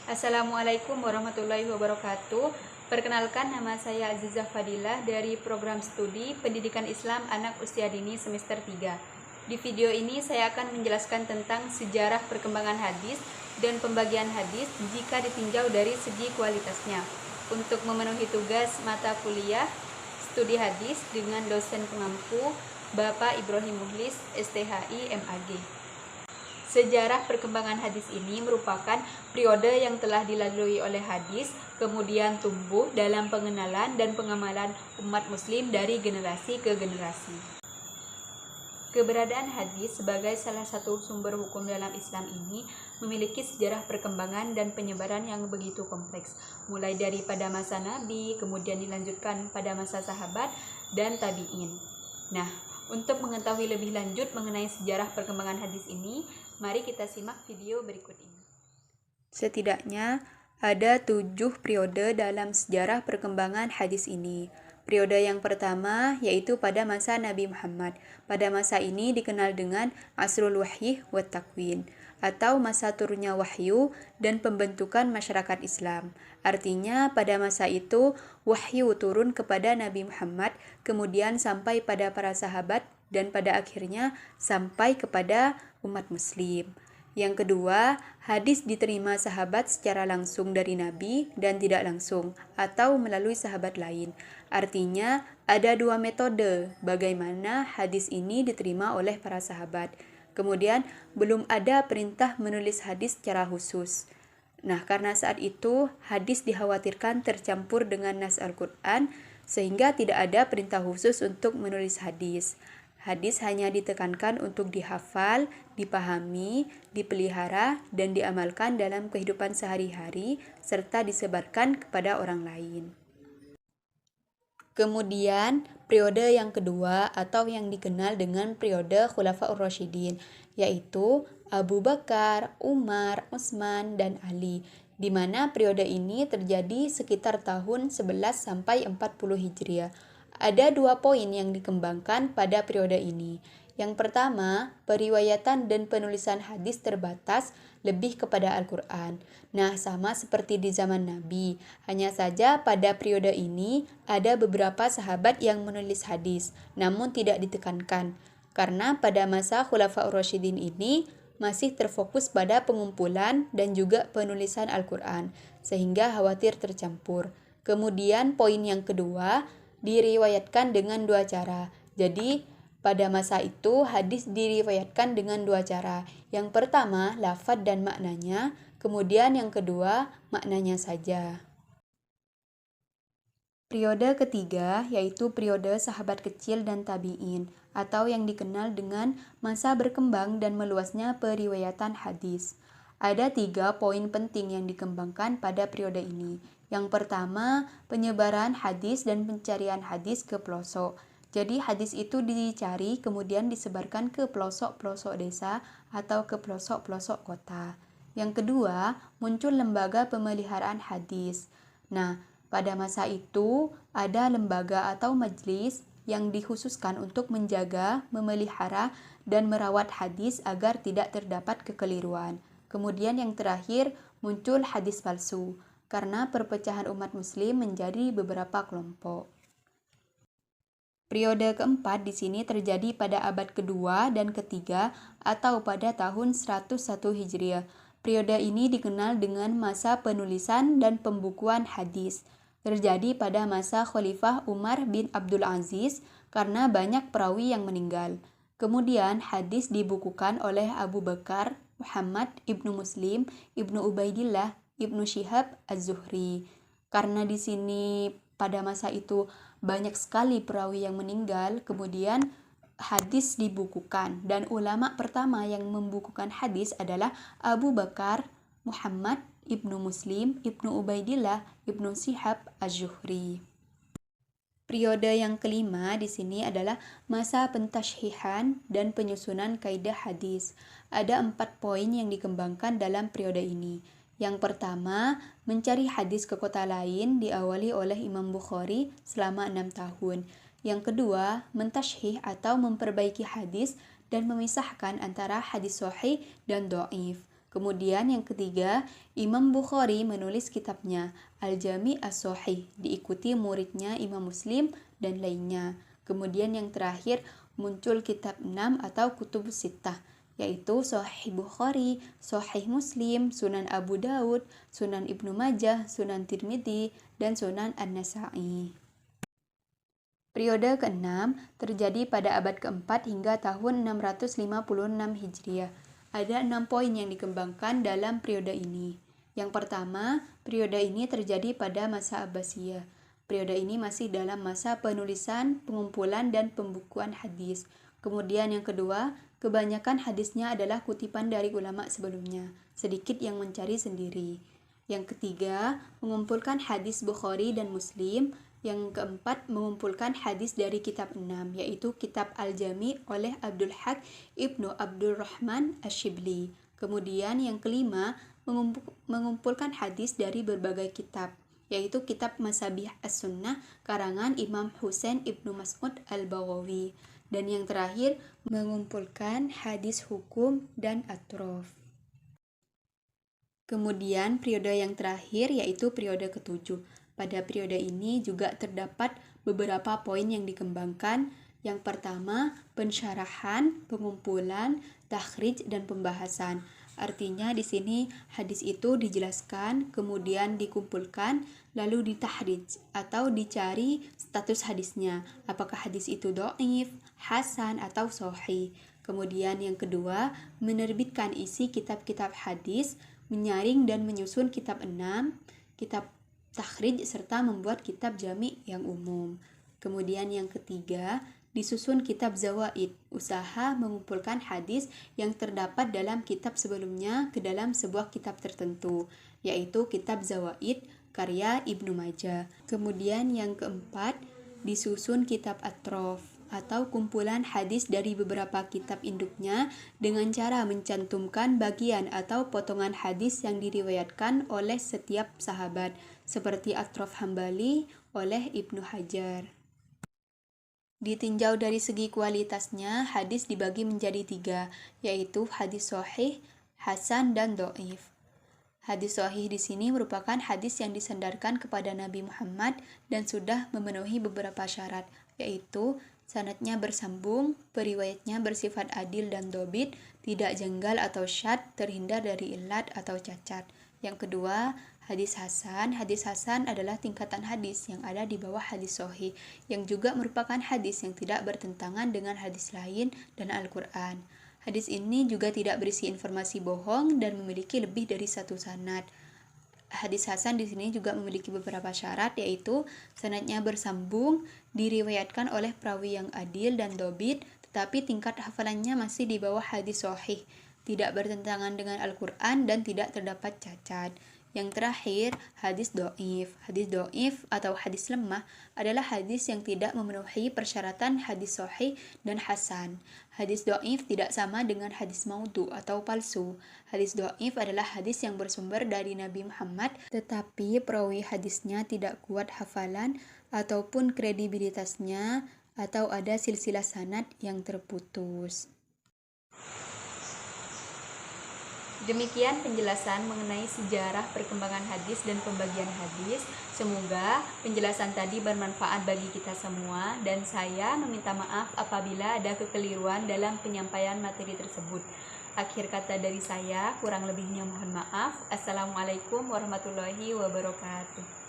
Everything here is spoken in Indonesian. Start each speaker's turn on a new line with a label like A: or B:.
A: Assalamualaikum warahmatullahi wabarakatuh. Perkenalkan, nama saya Azizah Fadilah dari program studi Pendidikan Islam Anak Usia Dini semester 3. Di video ini saya akan menjelaskan tentang sejarah perkembangan hadis dan pembagian hadis jika ditinjau dari segi kualitasnya. Untuk memenuhi tugas mata kuliah studi hadis dengan dosen pengampu Bapak Ibrahim Muhlis, STHI, MAG. Sejarah perkembangan hadis ini merupakan periode yang telah dilalui oleh hadis, kemudian tumbuh dalam pengenalan dan pengamalan umat muslim dari generasi ke generasi. Keberadaan hadis sebagai salah satu sumber hukum dalam Islam ini memiliki sejarah perkembangan dan penyebaran yang begitu kompleks, mulai dari pada masa Nabi, kemudian dilanjutkan pada masa sahabat dan tabi'in. Nah, untuk mengetahui lebih lanjut mengenai sejarah perkembangan hadis ini, mari kita simak video berikut ini. Setidaknya ada 7 periode dalam sejarah perkembangan hadis ini. Periode yang pertama yaitu pada masa Nabi Muhammad. Pada masa ini dikenal dengan Asrul Wahyi wa Takwin, atau masa turunnya wahyu dan pembentukan masyarakat Islam. Artinya pada masa itu wahyu turun kepada Nabi Muhammad, kemudian sampai pada para sahabat dan pada akhirnya sampai kepada umat muslim. Yang kedua, hadis diterima sahabat secara langsung dari Nabi dan tidak langsung atau melalui sahabat lain. Artinya ada 2 metode bagaimana hadis ini diterima oleh para sahabat. Kemudian belum ada perintah menulis hadis secara khusus. Nah, karena saat itu hadis dikhawatirkan tercampur dengan nas Al-Quran sehingga tidak ada perintah khusus untuk menulis hadis. Hadis hanya ditekankan untuk dihafal, dipahami, dipelihara, dan diamalkan dalam kehidupan sehari-hari serta disebarkan kepada orang lain. Kemudian, periode yang kedua atau yang dikenal dengan periode Khulafaur Rasyidin, yaitu Abu Bakar, Umar, Utsman, dan Ali, di mana periode ini terjadi sekitar tahun 11 sampai 40 Hijriah. Ada 2 poin yang dikembangkan pada periode ini. Yang pertama, periwayatan dan penulisan hadis terbatas lebih kepada Al-Quran. Nah, sama seperti di zaman Nabi. Hanya saja pada periode ini ada beberapa sahabat yang menulis hadis, namun tidak ditekankan. Karena pada masa Khulafaur Rasyidin ini masih terfokus pada pengumpulan dan juga penulisan Al-Quran, sehingga khawatir tercampur. Kemudian poin yang kedua, diriwayatkan dengan 2 cara. Jadi, pada masa itu hadis diriwayatkan dengan 2 cara. Yang pertama, lafaz dan maknanya, kemudian yang kedua, maknanya saja. Periode ketiga yaitu periode sahabat kecil dan tabi'in, atau yang dikenal dengan masa berkembang dan meluasnya periwayatan hadis. Ada 3 poin penting yang dikembangkan pada periode ini. Yang pertama, penyebaran hadis dan pencarian hadis ke pelosok. Jadi hadis itu dicari kemudian disebarkan ke pelosok-pelosok desa atau ke pelosok-pelosok kota. Yang kedua, muncul lembaga pemeliharaan hadis. Nah, pada masa itu ada lembaga atau majelis yang dikhususkan untuk menjaga, memelihara, dan merawat hadis agar tidak terdapat kekeliruan. Kemudian yang terakhir, muncul hadis palsu karena perpecahan umat muslim menjadi beberapa kelompok. Periode keempat di sini terjadi pada abad kedua dan ketiga atau pada tahun 101 Hijriah. Periode ini dikenal dengan masa penulisan dan pembukuan hadis. Terjadi pada masa Khalifah Umar bin Abdul Aziz karena banyak perawi yang meninggal. Kemudian hadis dibukukan oleh Abu Bakar, Muhammad ibnu Muslim, ibnu Ubaidillah, ibnu Syihab Az-Zuhri. Karena di sini pada masa itu banyak sekali perawi yang meninggal, kemudian hadis dibukukan, dan ulama pertama yang membukukan hadis adalah Abu Bakar, Muhammad ibnu Muslim, ibnu Ubaidillah, ibnu Syihab Az-Zuhri. Periode yang kelima di sini adalah masa pentasyhihan dan penyusunan kaidah hadis. Ada 4 poin yang dikembangkan dalam periode ini. Yang pertama, mencari hadis ke kota lain diawali oleh Imam Bukhari selama 6 tahun. Yang kedua, mentashih atau memperbaiki hadis dan memisahkan antara hadis sahih dan dhaif. Kemudian yang ketiga, Imam Bukhari menulis kitabnya Al-Jami' As-Shahih, diikuti muridnya Imam Muslim dan lainnya. Kemudian yang terakhir, muncul kitab 6 atau Kutubus Sittah, yaitu Sahih Bukhari, Sahih Muslim, Sunan Abu Daud, Sunan Ibnu Majah, Sunan Tirmidzi, dan Sunan An-Nasa'i. Periode ke-6 terjadi pada abad ke-4 hingga tahun 656 Hijriah. Ada 6 poin yang dikembangkan dalam periode ini. Yang pertama, periode ini terjadi pada masa Abbasiyah. Periode ini masih dalam masa penulisan, pengumpulan, dan pembukuan hadis. Kemudian yang kedua, kebanyakan hadisnya adalah kutipan dari ulama sebelumnya, sedikit yang mencari sendiri. Yang ketiga, mengumpulkan hadis Bukhari dan Muslim. Yang keempat, mengumpulkan hadis dari kitab 6, yaitu kitab Al-Jami' oleh Abdul Haq Ibnu Abdul Rahman Ash-Shibli. Kemudian yang kelima, mengumpulkan hadis dari berbagai kitab, yaitu kitab Masabih As-Sunnah karangan Imam Husain Ibnu Mas'ud Al-Baghawi. Dan yang terakhir, mengumpulkan hadis hukum dan atrof. Kemudian periode yang terakhir yaitu periode ke-7. Pada periode ini juga terdapat beberapa poin yang dikembangkan. Yang pertama, pensyarahan, pengumpulan, takhrij, dan pembahasan. Artinya di sini hadis itu dijelaskan, kemudian dikumpulkan, lalu ditahrij atau dicari status hadisnya. Apakah hadis itu dhaif, hasan, atau sahih. Kemudian yang kedua, menerbitkan isi kitab-kitab hadis, menyaring dan menyusun kitab 6, kitab takhrij, serta membuat kitab jami' yang umum. Kemudian yang ketiga, disusun kitab zawaid, usaha mengumpulkan hadis yang terdapat dalam kitab sebelumnya ke dalam sebuah kitab tertentu, yaitu kitab zawaid karya Ibnu Majah. Kemudian yang keempat, disusun kitab atrof atau kumpulan hadis dari beberapa kitab induknya dengan cara mencantumkan bagian atau potongan hadis yang diriwayatkan oleh setiap sahabat, seperti Atrof Hambali oleh Ibnu Hajar. Ditinjau dari segi kualitasnya, hadis dibagi menjadi 3, yaitu hadis sahih, hasan, dan dhaif. Hadis sahih di sini merupakan hadis yang disandarkan kepada Nabi Muhammad dan sudah memenuhi beberapa syarat, yaitu sanadnya bersambung, periwayatnya bersifat adil dan dhabit, tidak janggal atau syadz, terhindar dari illat atau cacat. Yang kedua, hadis hasan. Hadis hasan adalah tingkatan hadis yang ada di bawah hadis sahih, yang juga merupakan hadis yang tidak bertentangan dengan hadis lain dan Al-Quran. Hadis ini juga tidak berisi informasi bohong dan memiliki lebih dari satu sanad. Hadis hasan di sini juga memiliki beberapa syarat, yaitu sanadnya bersambung, diriwayatkan oleh perawi yang adil dan dhabit, tetapi tingkat hafalannya masih di bawah hadis sahih, tidak bertentangan dengan Al-Quran, dan tidak terdapat cacat. Yang terakhir, hadis dhaif. Hadis dhaif atau hadis lemah adalah hadis yang tidak memenuhi persyaratan hadis sahih dan hasan. Hadis dhaif tidak sama dengan hadis maudhu atau palsu. Hadis dhaif adalah hadis yang bersumber dari Nabi Muhammad, tetapi perawi hadisnya tidak kuat hafalan ataupun kredibilitasnya, atau ada silsilah sanad yang terputus. Demikian penjelasan mengenai sejarah perkembangan hadis dan pembagian hadis. Semoga penjelasan tadi bermanfaat bagi kita semua, dan saya meminta maaf apabila ada kekeliruan dalam penyampaian materi tersebut. Akhir kata dari saya, kurang lebihnya mohon maaf. Assalamualaikum warahmatullahi wabarakatuh.